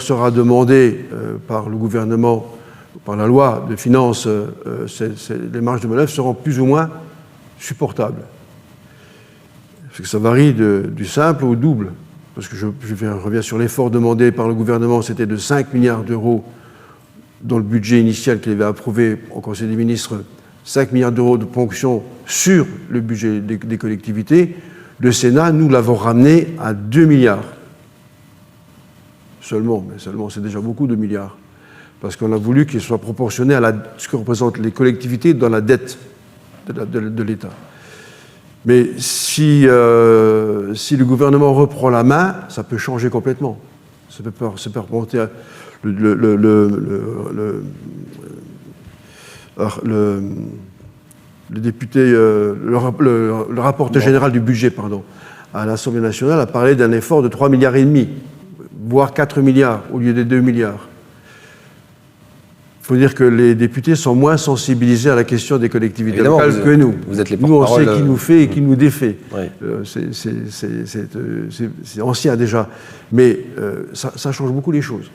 sera demandé par le gouvernement par la loi de finances, les marges de manœuvre seront plus ou moins supportables. Parce que ça varie du simple au double. Parce que je reviens sur l'effort demandé par le gouvernement, c'était de 5 milliards d'euros dans le budget initial qu'il avait approuvé au Conseil des ministres, 5 milliards d'euros de ponction sur le budget des collectivités. Le Sénat, nous l'avons ramené à 2 milliards. Seulement, c'est déjà beaucoup, 2 milliards. Parce qu'on a voulu qu'il soit proportionné à ce que représentent les collectivités dans la dette de l'État. Mais si le gouvernement reprend la main, ça peut changer complètement. Ça peut remonter à le député, le rapporteur général du budget, à l'Assemblée nationale a parlé d'un effort de 3,5 milliards, voire 4 milliards au lieu des 2 milliards. Il faut dire que les députés sont moins sensibilisés à la question des collectivités locales que nous. Vous êtes les nous, on sait qui nous fait et qui nous défait. Oui. C'est ancien déjà. Mais ça change beaucoup les choses.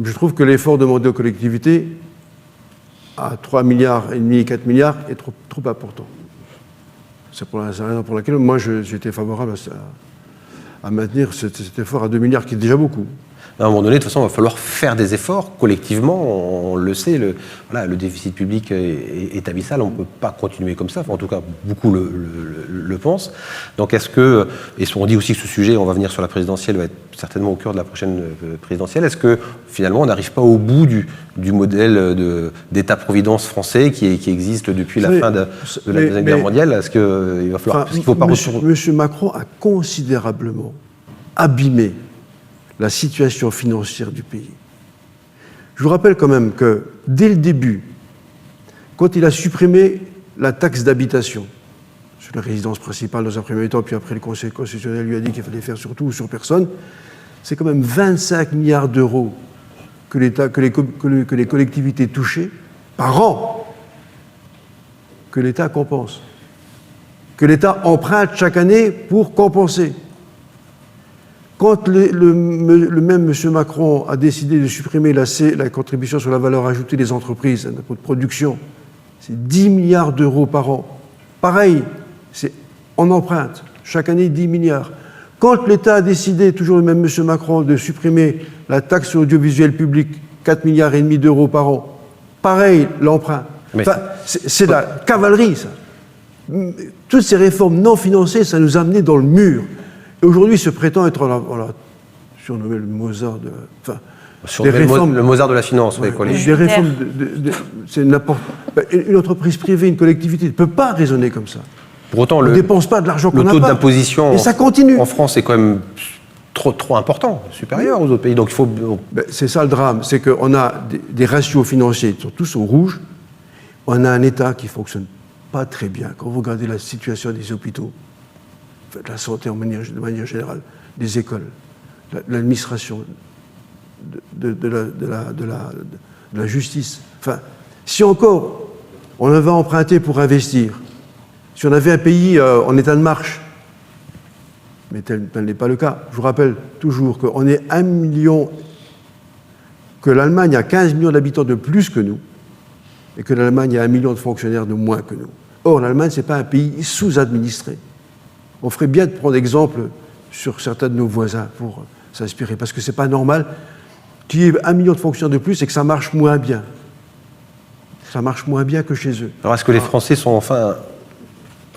Je trouve que l'effort demandé aux collectivités à 3,5 milliards, 4 milliards est trop important. C'est la raison pour laquelle moi j'étais favorable à maintenir cet effort à 2 milliards, qui est déjà beaucoup. À un moment donné, de toute façon, il va falloir faire des efforts collectivement. On le sait, le déficit public est abyssal. On ne peut pas continuer comme ça. Enfin, en tout cas, beaucoup le pensent. Donc, et on dit aussi que ce sujet, on va venir sur la présidentielle, va être certainement au cœur de la prochaine présidentielle. Est-ce que finalement, on n'arrive pas au bout du modèle d'État-providence français qui existe depuis la fin de la Deuxième Guerre mondiale? Est-ce qu'il va falloir, parce qu'il faut pas Monsieur Macron a considérablement abîmé la situation financière du pays. Je vous rappelle quand même que, dès le début, quand il a supprimé la taxe d'habitation sur la résidence principale dans un premier temps, puis après le Conseil constitutionnel lui a dit qu'il fallait faire sur tout ou sur personne, c'est quand même 25 milliards d'euros que les collectivités touchaient par an, que l'État compense, que l'État emprunte chaque année pour compenser. Quand le même M. Macron a décidé de supprimer la contribution sur la valeur ajoutée des entreprises, un impôt de production, c'est 10 milliards d'euros par an. Pareil, c'est en emprunte, chaque année 10 milliards. Quand l'État a décidé, toujours le même M. Macron, de supprimer la taxe sur l'audiovisuel public, 4 milliards et demi d'euros par an, pareil, l'emprunt. Enfin, c'est la cavalerie, ça. Toutes ces réformes non financées, ça nous a amenés dans le mur. Et aujourd'hui, se prétend être, on l'a surnommé le Mozart de... Enfin, le Mozart de la finance, oui. Des réformes, c'est n'importe... Une entreprise privée, une collectivité ne peut pas raisonner comme ça. Pour autant, on ne dépense pas de l'argent qu'on n'a pas. Le taux d'imposition et ça continue. En France est quand même trop important, supérieur aux autres pays. Donc il faut... C'est ça le drame, c'est qu'on a des ratios financiers qui sont tous au rouge. On a un État qui ne fonctionne pas très bien. Quand vous regardez la situation des hôpitaux, de la santé de manière générale, des écoles, l'administration, de la justice. Enfin, si encore on avait emprunté pour investir, si on avait un pays en état de marche, mais tel n'est pas le cas. Je vous rappelle toujours qu'on est 1 million, que l'Allemagne a 15 millions d'habitants de plus que nous, et que l'Allemagne a 1 million de fonctionnaires de moins que nous. Or, l'Allemagne, ce n'est pas un pays sous-administré. On ferait bien de prendre exemple sur certains de nos voisins pour s'inspirer, parce que ce n'est pas normal qu'il y ait 1 million de fonctionnaires de plus et que ça marche moins bien. Ça marche moins bien que chez eux. Alors, est-ce que les Français sont enfin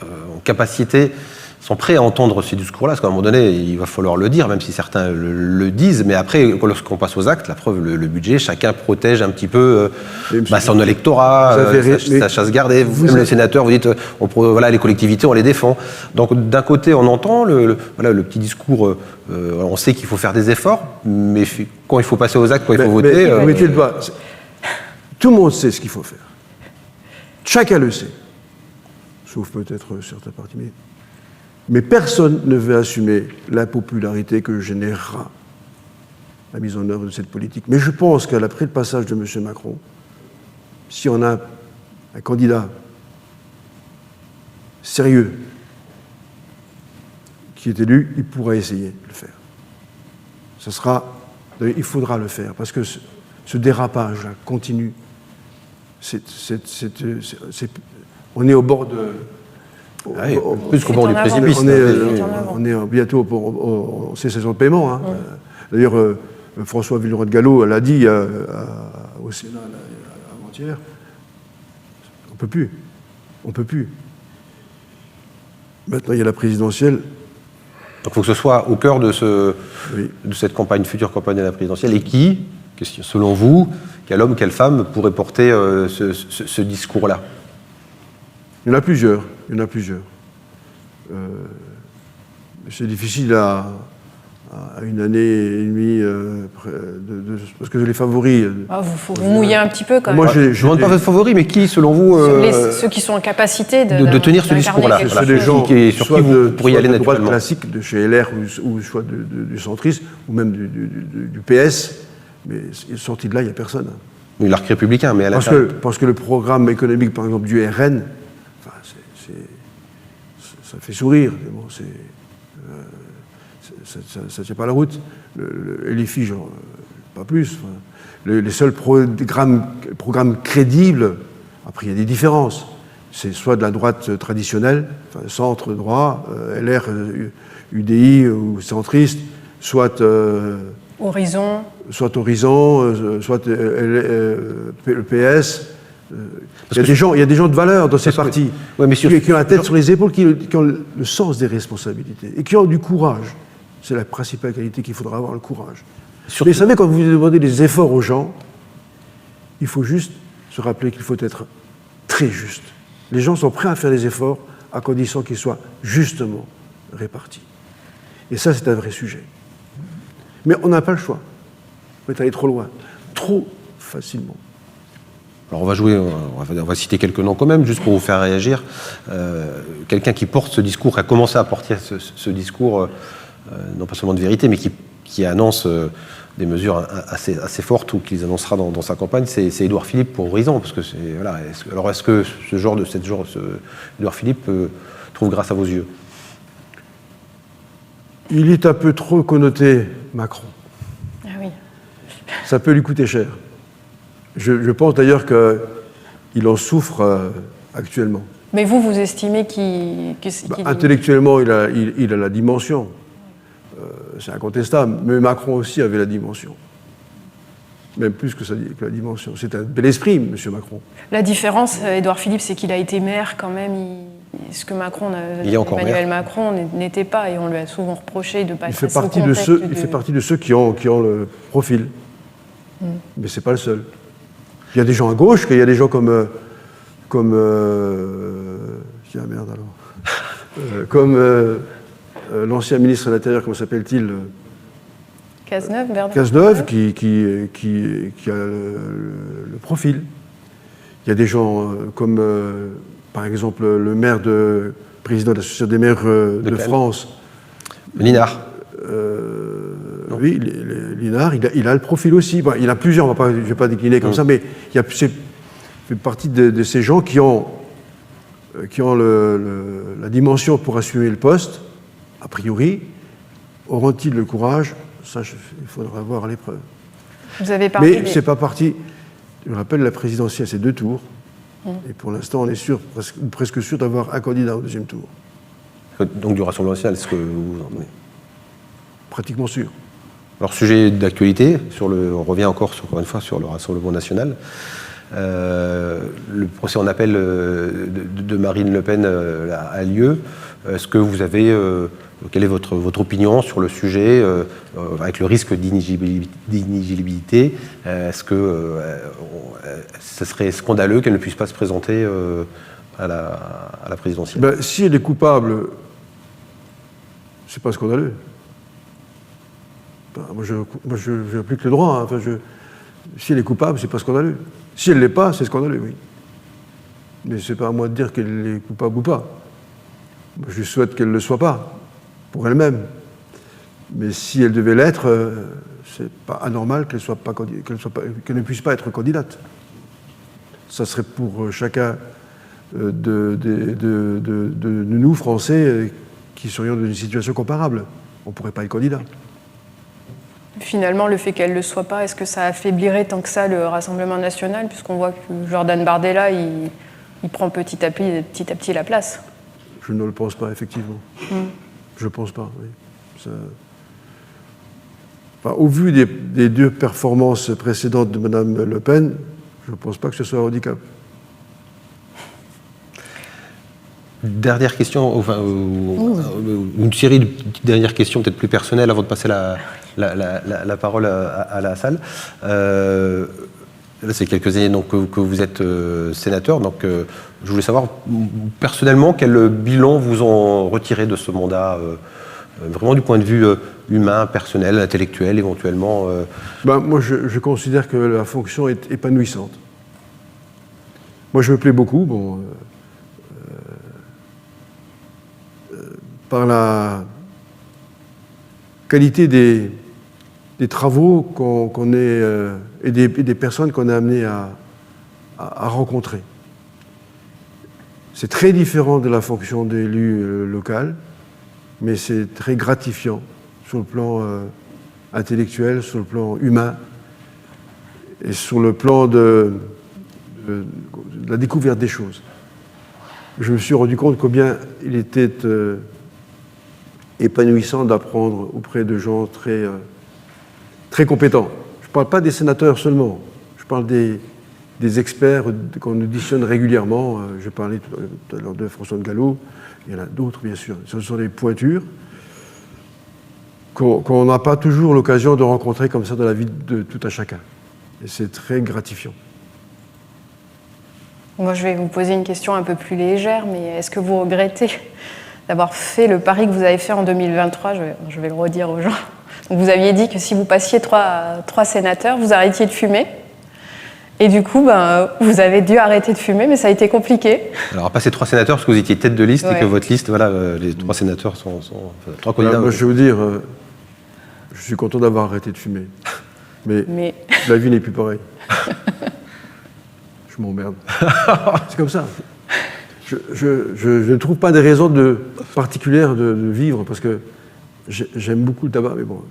en capacité, sont prêts à entendre ces discours-là? Parce qu'à un moment donné, il va falloir le dire, même si certains le disent, mais après, lorsqu'on passe aux actes, la preuve, le budget, chacun protège un petit peu son électorat, sa chasse gardée. Vous, les sénateurs, vous dites, les collectivités, on les défend. Donc, d'un côté, on entend le petit discours, on sait qu'il faut faire des efforts, mais quand il faut passer aux actes, quand il faut voter... vous mettez le doigt. Tout le monde sait ce qu'il faut faire. Chacun le sait. Sauf peut-être certains partis, mais personne ne veut assumer l'impopularité que générera la mise en œuvre de cette politique. Mais je pense qu'après le passage de M. Macron, si on a un candidat sérieux qui est élu, il pourra essayer de le faire. Il faudra le faire, parce que ce dérapage là, continu. On est au bord de... Plus qu'au bord du précipice. On est bientôt en cessation de paiement. Hein. D'ailleurs, François Villeroy de Galhau l'a dit au Sénat avant-hier. On ne peut plus. On ne peut plus. Maintenant, il y a la présidentielle. Donc il faut que ce soit au cœur de cette campagne, future campagne à la présidentielle. Et qui, selon vous, quel homme, quelle femme pourrait porter ce discours-là? Il y en a plusieurs. C'est difficile à une année et demie, parce que les favoris... Vous mouillez un petit peu quand même. Moi, je ne demande pas votre favori, mais qui, selon vous... ceux qui sont en capacité de tenir ce discours-là. Ce sont des gens sur qui vous pourriez aller de droite naturellement. classique, de chez LR, ou soit du centrisme, ou même du PS, mais sorti de là, il n'y a personne. Oui, l'arc républicain, mais à la parce que le programme économique, par exemple, du RN, ça fait sourire, mais bon, ça ne tient pas la route. Et les filles, genre, pas plus. Les seuls programmes crédibles, après il y a des différences. C'est soit de la droite traditionnelle, centre droit, LR, UDI ou centriste, soit Horizon, soit le PS. Il y a des gens de valeur dans ces partis qui ont la tête sur les épaules, qui ont le sens des responsabilités et qui ont du courage. C'est la principale qualité qu'il faudra avoir, le courage. Mais vous savez, quand vous demandez des efforts aux gens, il faut juste se rappeler qu'il faut être très juste. Les gens sont prêts à faire des efforts à condition qu'ils soient justement répartis. Et ça, c'est un vrai sujet. Mais on n'a pas le choix. On est allé trop loin, trop facilement. Alors on va citer quelques noms quand même, juste pour vous faire réagir. Quelqu'un qui porte ce discours, qui a commencé à porter ce discours, non pas seulement de vérité, mais qui annonce des mesures assez fortes ou qu'il annoncera dans sa campagne, c'est Édouard Philippe pour Horizon. Parce que voilà. Alors est-ce que Édouard Philippe trouve grâce à vos yeux? Il est un peu trop connoté Macron. Ah oui. Ça peut lui coûter cher. Je pense d'ailleurs qu'il en souffre actuellement. Mais vous estimez qu'il... Intellectuellement, il a la dimension. C'est incontestable. Mais Macron aussi avait la dimension. Même plus que la dimension. C'est un bel esprit, M. Macron. La différence, Édouard Philippe, c'est qu'il a été maire quand même. Ce que Emmanuel Macron n'était pas. Et on lui a souvent reproché de ne pas être assez au contact. Il fait partie de ceux qui ont le profil. Mais ce n'est pas le seul. Il y a des gens à gauche, il y a des gens comme l'ancien ministre de l'Intérieur, comment s'appelle-t-il? Cazeneuve, qui a le profil. Il y a des gens comme, par exemple, le président de l'Association des maires de France. Linard. Oui, Linard, il a le profil aussi. Bon, il y en a plusieurs, je ne vais pas décliner comme ça, mais il fait partie de ces gens qui ont la dimension pour assumer le poste, a priori. Auront-ils le courage? Ça, il faudra voir à l'épreuve. Vous avez parlé mais c'est pas parti. Je rappelle, la présidentielle, c'est 2 tours. Et pour l'instant, on est presque sûr d'avoir un candidat au 2e tour. Donc du Rassemblement national, est-ce que vous en avez? Pratiquement sûr. Alors, sujet d'actualité, on revient encore une fois sur le Rassemblement national. Le procès en appel de Marine Le Pen a lieu. Est-ce que vous avez... quelle est votre opinion sur le sujet, avec le risque d'inéligibilité? Est-ce que ce serait scandaleux qu'elle ne puisse pas se présenter à la présidentielle? Si elle est coupable, c'est pas scandaleux. Moi, je applique le droit. Si elle est coupable, c'est pas scandaleux. Si elle ne l'est pas, c'est scandaleux, oui. Mais c'est pas à moi de dire qu'elle est coupable ou pas. Moi, je souhaite qu'elle ne le soit pas, pour elle-même. Mais si elle devait l'être, c'est pas anormal qu'elle ne puisse pas être candidate. Ça serait pour chacun de nous, Français, qui serions dans une situation comparable. On ne pourrait pas être candidat. finalement, le fait qu'elle ne le soit pas, est-ce que ça affaiblirait tant que ça le Rassemblement national, puisqu'on voit que Jordan Bardella, il prend petit à petit la place? Je ne le pense pas, effectivement. Je ne pense pas, oui. Enfin, au vu des 2 performances précédentes de Mme Le Pen, je ne pense pas que ce soit un handicap. Dernière question, enfin, une série de petites dernières questions, peut-être plus personnelles, avant de passer la parole à la salle. Là, c'est quelques années donc, que vous êtes sénateur, donc je voulais savoir, personnellement, quel bilan vous en retirez de ce mandat, vraiment du point de vue humain, personnel, intellectuel, éventuellement Moi, je considère que la fonction est épanouissante. Moi, je me plais beaucoup, par la qualité des travaux qu'on est et des personnes qu'on est amené à rencontrer. C'est très différent de la fonction d'élu local, mais c'est très gratifiant sur le plan intellectuel, sur le plan humain et sur le plan de la découverte des choses. Je me suis rendu compte combien il était épanouissant d'apprendre auprès de gens très compétents. Je ne parle pas des sénateurs seulement, je parle des experts qu'on auditionne régulièrement. Je parlais tout à l'heure de François de Gallo, il y en a d'autres bien sûr. Ce sont des pointures qu'on n'a pas toujours l'occasion de rencontrer comme ça dans la vie de tout un chacun. Et c'est très gratifiant. Moi, je vais vous poser une question un peu plus légère, mais est-ce que vous regrettez d'avoir fait le pari que vous avez fait en 2023 ? Je vais le redire aux gens. Donc, vous aviez dit que si vous passiez 3 sénateurs, vous arrêtiez de fumer. Et du coup, vous avez dû arrêter de fumer, mais ça a été compliqué. Alors, passer 3 sénateurs, parce que vous étiez tête de liste et que votre liste, voilà, les 3 sénateurs sont 3 candidats. Moi, je vais vous dire, je suis content d'avoir arrêté de fumer. Mais la vie n'est plus pareille. Je m'emmerde. C'est comme ça. Je ne trouve pas de raison particulière de vivre, parce que j'aime beaucoup le tabac, mais bon,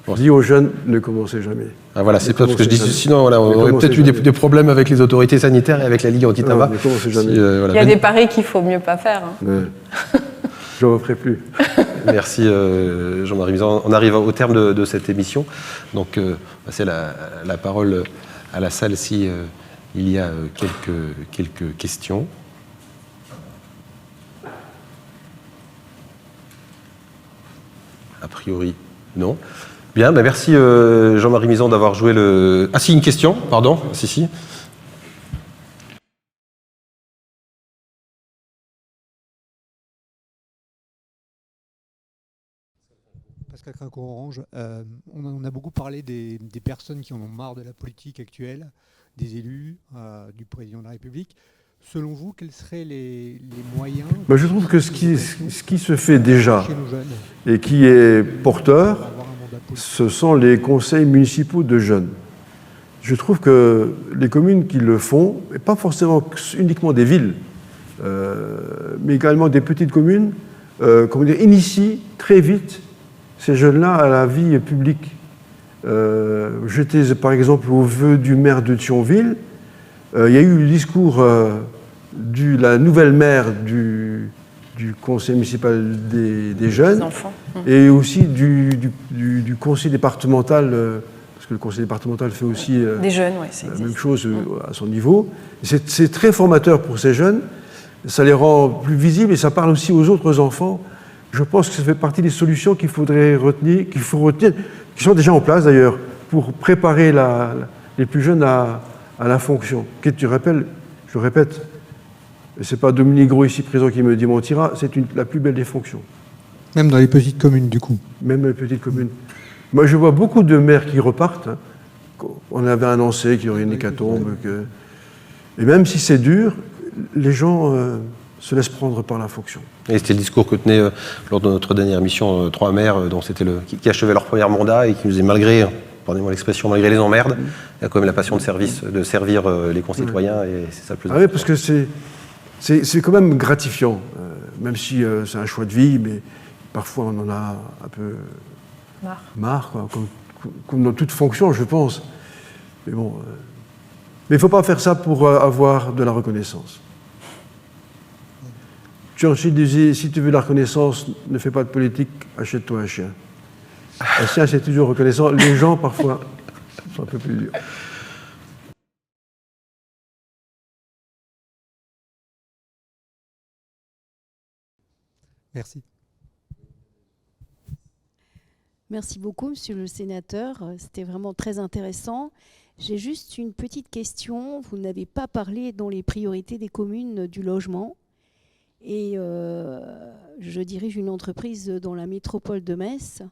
je dis aux jeunes, ne commencez jamais. Ah, voilà, c'est pas parce que je dis sinon, voilà, on aurait peut-être eu des problèmes avec les autorités sanitaires et avec la Ligue anti-tabac. Ne commencez jamais. Il y a des paris qu'il faut mieux pas faire. Je ne referai plus. Merci Jean-Marie Misan. On arrive au terme de cette émission. Donc, passer la parole à la salle si il y a quelques questions. A priori, non. Bien, merci Jean-Marie Misan d'avoir joué le... Ah si, une question, pardon. Si. Pascal Crinco-Orange, on a beaucoup parlé des personnes qui en ont marre de la politique actuelle, des élus, du président de la République. Selon vous, quels seraient les moyens Je trouve que ce qui se fait déjà et qui est porteur, ce sont les conseils municipaux de jeunes. Je trouve que les communes qui le font, et pas forcément uniquement des villes, mais également des petites communes, initient très vite ces jeunes-là à la vie publique. J'étais par exemple au vœu du maire de Thionville. Il y a eu le discours de la nouvelle maire du conseil municipal des jeunes et aussi du conseil départemental, parce que le conseil départemental fait aussi des jeunes, la même chose à son niveau. C'est très formateur pour ces jeunes, ça les rend plus visibles et ça parle aussi aux autres enfants. Je pense que ça fait partie des solutions qu'il faut retenir, qui sont déjà en place d'ailleurs, pour préparer les plus jeunes à la fonction. Je répète, et ce n'est pas Dominique Gros ici présent qui me démentira, c'est la plus belle des fonctions. Même dans les petites communes, du coup. Même dans les petites communes. Moi, je vois beaucoup de maires qui repartent. On avait annoncé qu'il y aurait une hécatombe. Et même si c'est dur, les gens se laissent prendre par la fonction. Et c'était le discours que tenaient lors de notre dernière émission 3 maires qui achevaient leur premier mandat et qui nous disaient malgré, pardonnez-moi l'expression, malgré les emmerdes, il y a quand même la passion de servir les concitoyens et c'est ça le plus important. Oui, parce que c'est quand même gratifiant, même si c'est un choix de vie, mais parfois on en a un peu Marre, quoi, comme dans toute fonction, je pense. Mais bon, mais il ne faut pas faire ça pour avoir de la reconnaissance. Churchill disait, si tu veux de la reconnaissance, ne fais pas de politique, achète-toi un chien. Un chien, c'est toujours reconnaissant. Les gens, parfois, sont un peu plus durs. Merci. Merci beaucoup, monsieur le sénateur. C'était vraiment très intéressant. J'ai juste une petite question. Vous n'avez pas parlé dans les priorités des communes du logement. Et je dirige une entreprise dans la métropole de Metz.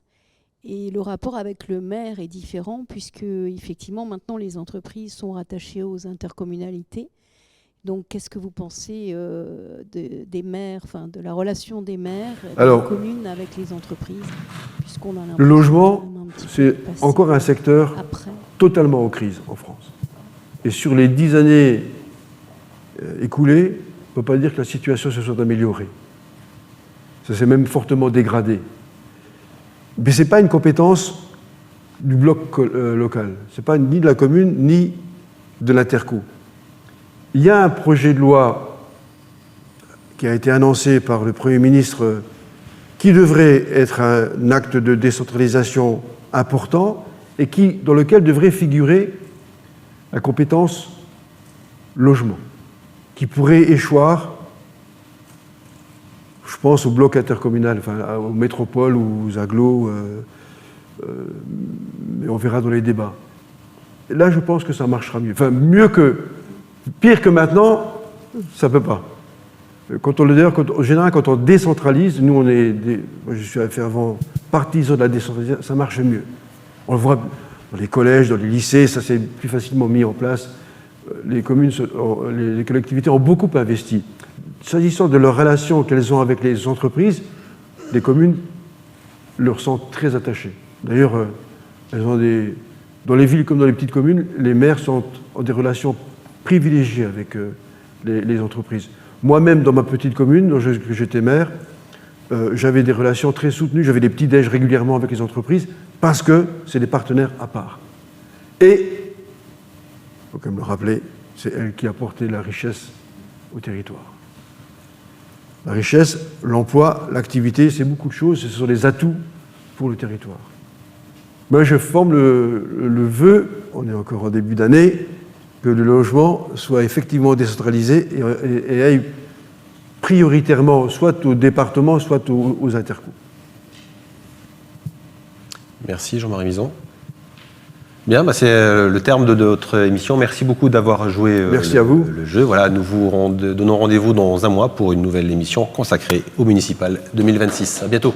Et le rapport avec le maire est différent puisque, effectivement, maintenant, les entreprises sont rattachées aux intercommunalités. Donc, qu'est-ce que vous pensez des maires, enfin, de la relation des maires des communes avec les entreprises, puisqu'on a le logement, c'est encore un secteur totalement en crise en France. Et sur les 10 années écoulées, on ne peut pas dire que la situation se soit améliorée. Ça s'est même fortement dégradé. Mais ce n'est pas une compétence du bloc local. Ce n'est pas ni de la commune, ni de l'interco. Il y a un projet de loi qui a été annoncé par le Premier ministre qui devrait être un acte de décentralisation important et dans lequel devrait figurer la compétence logement, qui pourrait échoir, je pense, au bloc intercommunal, enfin, aux métropoles ou aux agglos, mais on verra dans les débats. Et là, je pense que ça marchera mieux. Enfin, pire que maintenant, ça ne peut pas. En général, quand on décentralise, nous, moi, je suis un fervent partisan de la décentralisation, ça marche mieux. On le voit dans les collèges, dans les lycées, ça s'est plus facilement mis en place. Les collectivités ont beaucoup investi. S'agissant de leur relation qu'elles ont avec les entreprises, les communes leur sont très attachées. D'ailleurs, dans les villes comme dans les petites communes, les maires ont des relations privilégiées avec les entreprises. Moi-même, dans ma petite commune, dont j'étais maire, j'avais des relations très soutenues, j'avais des petits déj régulièrement avec les entreprises, parce que c'est des partenaires à part. Et, il faut quand même le rappeler, c'est elles qui apportaient la richesse au territoire. La richesse, l'emploi, l'activité, c'est beaucoup de choses, ce sont des atouts pour le territoire. Moi, je forme le vœu, on est encore en début d'année, que le logement soit effectivement décentralisé et aille prioritairement soit au département, soit aux intercos. Merci Jean-Marie Mison. Bien, c'est le terme de notre émission. Merci beaucoup d'avoir joué le jeu. Voilà, nous vous donnons rendez-vous dans un mois pour une nouvelle émission consacrée au municipal 2026. À bientôt.